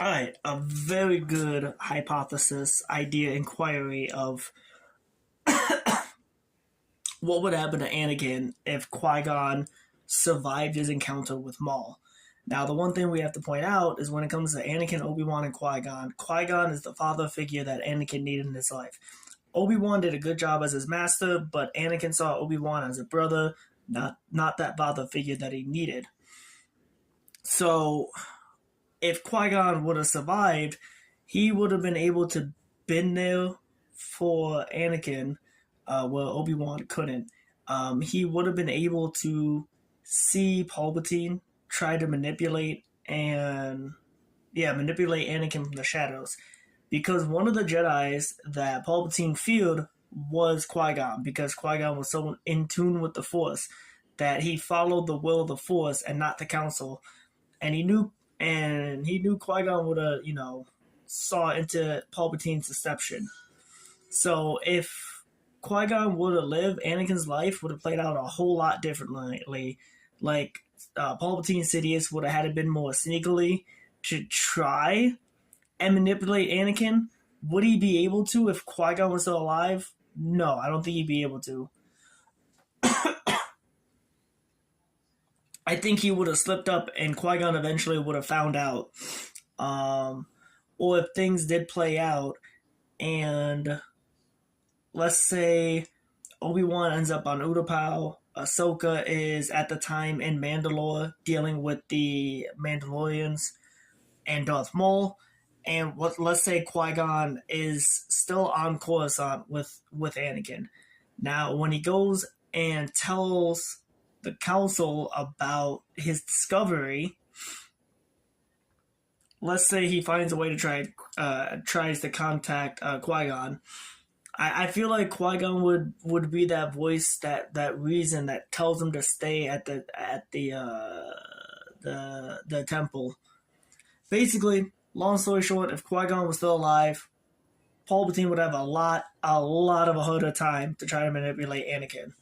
All right, a very good hypothesis, idea, inquiry of what would happen to Anakin if Qui-Gon survived his encounter with Maul. Now, the one thing we have to point out is when it comes to Anakin, Obi-Wan, and Qui-Gon, Qui-Gon is the father figure that Anakin needed in his life. Obi-Wan did a good job as his master, but Anakin saw Obi-Wan as a brother, not that father figure that he needed. So, if Qui-Gon would have survived, he would have been able to been there for Anakin, where Obi-Wan couldn't. He would have been able to see Palpatine try to manipulate Anakin from the shadows. Because one of the Jedi's that Palpatine feared was Qui-Gon, because Qui-Gon was so in tune with the Force that he followed the will of the Force and not the Council, and he knew Qui-Gon would have, saw into Palpatine's deception. So if Qui-Gon would have lived, Anakin's life would have played out a whole lot differently. Like, Palpatine Sidious would have had to been more sneakily to try and manipulate Anakin. Would he be able to if Qui-Gon was still alive? No, I don't think he'd be able to. I think he would have slipped up and Qui-Gon eventually would have found out. Or if things did play out and let's say Obi-Wan ends up on Utapau, Ahsoka is at the time in Mandalore dealing with the Mandalorians and Darth Maul, and let's say Qui-Gon is still on Coruscant with Anakin. Now, when he goes and tells the Council about his discovery, let's say he finds a way to tries to contact Qui-Gon. I feel like Qui-Gon would be that voice, that reason that tells him to stay at the temple. Basically, long story short, if Qui-Gon was still alive, Palpatine would have a lot of a harder time to try to manipulate Anakin.